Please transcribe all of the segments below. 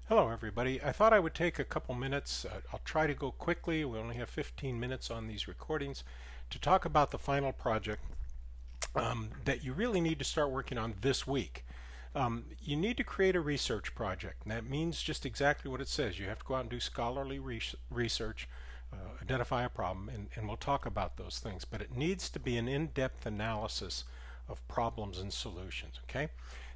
Hello everybody. I thought I would take a couple minutes. I'll try to go quickly. We only have 15 minutes on these recordings to talk about the final project that you really need to start working on this week. You need to create a research project, and that means just exactly what it says. You have to go out and do scholarly research, identify a problem, and we'll talk about those things. But it needs to be an in-depth analysis of problems and solutions, okay?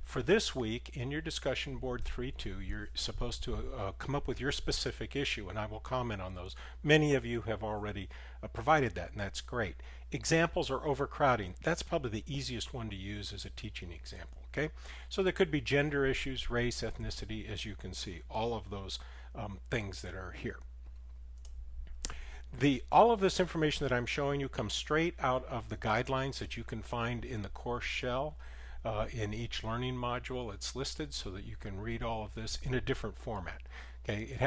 For this week, in your discussion board 3.2, you're supposed to come up with your specific issue, and I will comment on those. Many of you have already provided that, and that's great. Examples are overcrowding. That's probably the easiest one to use as a teaching example, okay? So there could be gender issues, race, ethnicity, as you can see, all of those things that are here. All of this information that I'm showing you comes straight out of the guidelines that you can find in the course shell. In each learning module, it's listed so that you can read all of this in a different format. Okay,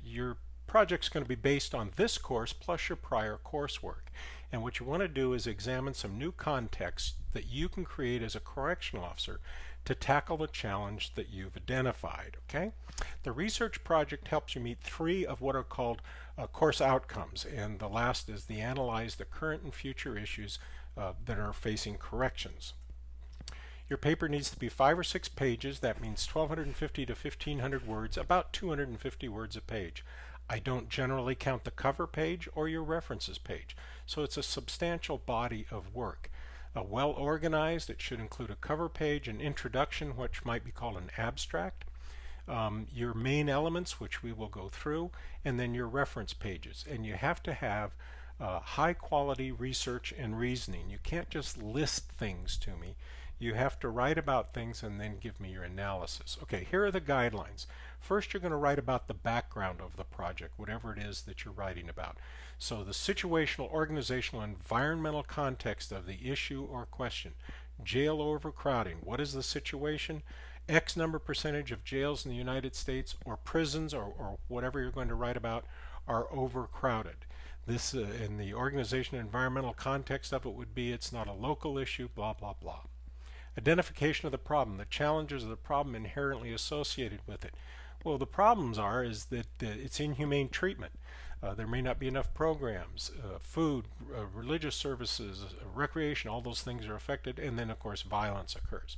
your project's going to be based on this course plus your prior coursework. And what you want to do is examine some new context that you can create as a correctional officer to tackle the challenge that you've identified. Okay, the research project helps you meet 3 of what are called course outcomes, and the last is the analyze the current and future issues that are facing corrections. Your paper needs to be 5 or 6 pages. That means 1,250 to 1,500 words, about 250 words a page. I don't generally count the cover page or your references page, so it's a substantial body of work. Well organized, it should include a cover page, an introduction, which might be called an abstract, your main elements, which we will go through, and then your reference pages. And you have to have high quality research and reasoning. You can't just list things to me. You have to write about things and then give me your analysis. Okay, here are the guidelines. First, you're going to write about the background of the project, whatever it is that you're writing about. So the situational, organizational, environmental context of the issue or question. Jail overcrowding. What is the situation? X number percentage of jails in the United States or prisons or whatever you're going to write about are overcrowded. This in the organization environmental context of it would be it's not a local issue, blah, blah, blah. Identification of the problem, the challenges of the problem inherently associated with it. Well, the problems is that it's inhumane treatment. There may not be enough programs, food, religious services, recreation, all those things are affected, and then of course violence occurs.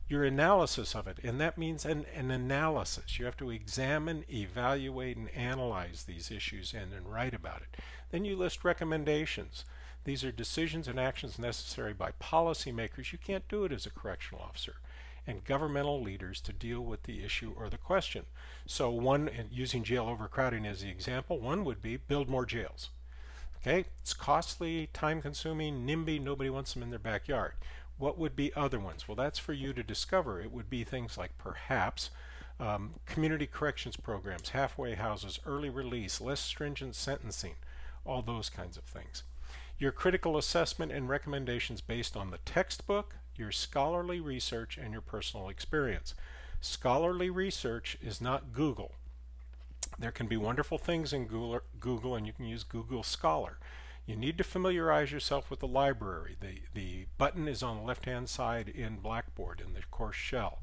Your analysis of it, and that means an analysis. You have to examine, evaluate, and analyze these issues and then write about it. Then you list recommendations. These are decisions and actions necessary by policymakers. You can't do it as a correctional officer. And governmental leaders to deal with the issue or the question. So one, using jail overcrowding as the example, one would be build more jails. Okay, it's costly, time consuming, NIMBY, nobody wants them in their backyard. What would be other ones? Well, that's for you to discover. It would be things like perhaps community corrections programs, halfway houses, early release, less stringent sentencing, all those kinds of things. Your critical assessment and recommendations based on the textbook, your scholarly research, and your personal experience. Scholarly research is not Google. There can be wonderful things in Google and you can use Google Scholar. You need to familiarize yourself with the library. The button is on the left-hand side in Blackboard in the course shell.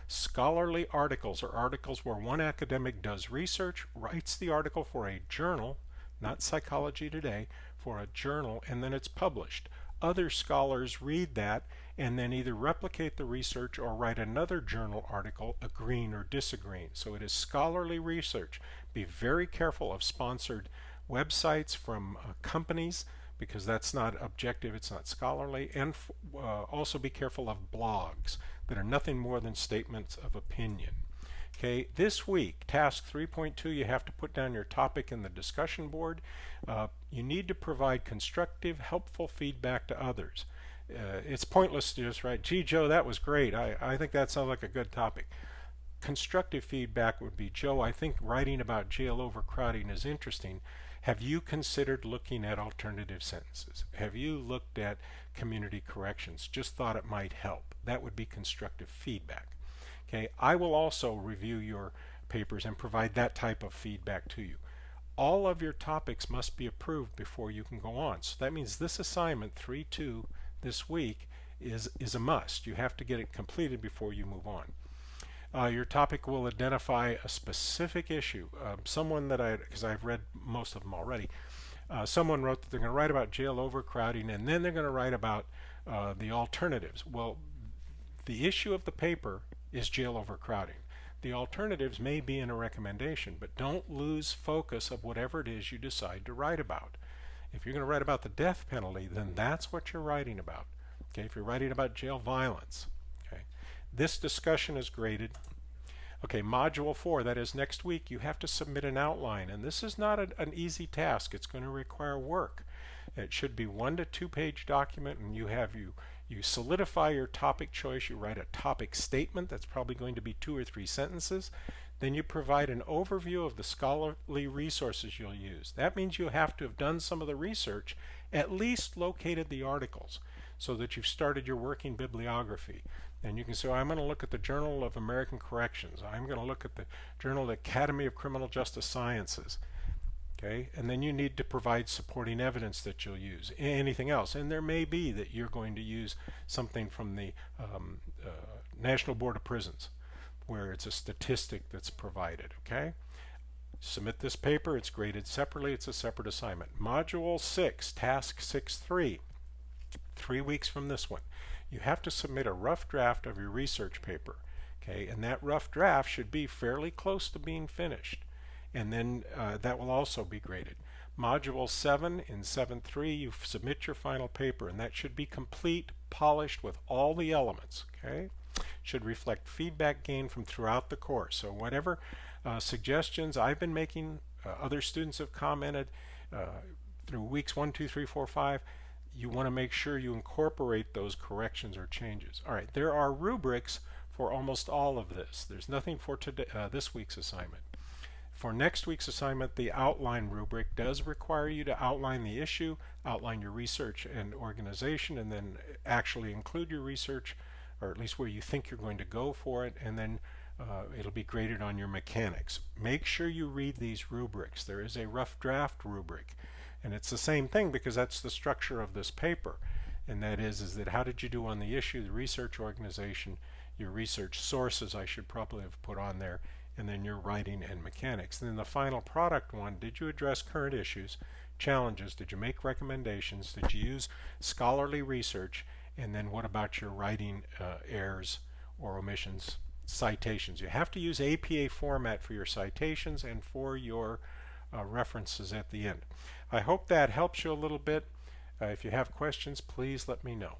Scholarly articles are articles where one academic does research, writes the article for a journal, not Psychology Today, for a journal, and then it's published. Other scholars read that and then either replicate the research or write another journal article agreeing or disagreeing. So it is scholarly research. Be very careful of sponsored websites from companies because that's not objective, it's not scholarly, and also be careful of blogs that are nothing more than statements of opinion. Okay, this week, task 3.2, you have to put down your topic in the discussion board. You need to provide constructive, helpful feedback to others. It's pointless to just write, gee, Joe, that was great. I think that sounds like a good topic. Constructive feedback would be, Joe, I think writing about jail overcrowding is interesting. Have you considered looking at alternative sentences? Have you looked at community corrections? Just thought it might help. That would be constructive feedback. Okay, I will also review your papers and provide that type of feedback to you. All of your topics must be approved before you can go on. So that means this assignment 3.2 this week is a must. You have to get it completed before you move on. Your topic will identify a specific issue. Someone that because I've read most of them already, someone wrote that they're going to write about jail overcrowding and then they're going to write about the alternatives. Well, the issue of the paper is jail overcrowding. The alternatives may be in a recommendation, but don't lose focus of whatever it is you decide to write about. If you're going to write about the death penalty, then that's what you're writing about. Okay, if you're writing about jail violence, okay, this discussion is graded. Okay, Module 4, that is next week, you have to submit an outline, and this is not an easy task. It's going to require work. It should be 1 to 2 page document, and you solidify your topic choice. You write a topic statement that's probably going to be 2 or 3 sentences. Then you provide an overview of the scholarly resources you'll use. That means you have to have done some of the research, at least located the articles, so that you've started your working bibliography. And you can say, I'm going to look at the Journal of American Corrections. I'm going to look at the Journal of the Academy of Criminal Justice Sciences. Okay, and then you need to provide supporting evidence that you'll use. Anything else, and there may be that you're going to use something from the National Board of Prisons, where it's a statistic that's provided. Okay, submit this paper. It's graded separately. It's a separate assignment. Module 6, Task 6.3, 3 weeks from this one. You have to submit a rough draft of your research paper. Okay, and that rough draft should be fairly close to being finished. And then that will also be graded. Module 7 in 7.3, you submit your final paper, and that should be complete, polished with all the elements. Okay, should reflect feedback gained from throughout the course. So whatever suggestions I've been making, other students have commented through weeks 1, 2, 3, 4, 5. You want to make sure you incorporate those corrections or changes. All right, there are rubrics for almost all of this. There's nothing for today, this week's assignment. For next week's assignment, the outline rubric does require you to outline the issue, outline your research and organization, and then actually include your research, or at least where you think you're going to go for it, and then it'll be graded on your mechanics. Make sure you read these rubrics. There is a rough draft rubric, and it's the same thing because that's the structure of this paper, and that is that how did you do on the issue, the research organization, your research sources I should probably have put on there, and then your writing and mechanics. And then the final product one, did you address current issues, challenges, did you make recommendations, did you use scholarly research, and then what about your writing errors or omissions, citations. You have to use APA format for your citations and for your references at the end. I hope that helps you a little bit. If you have questions, please let me know.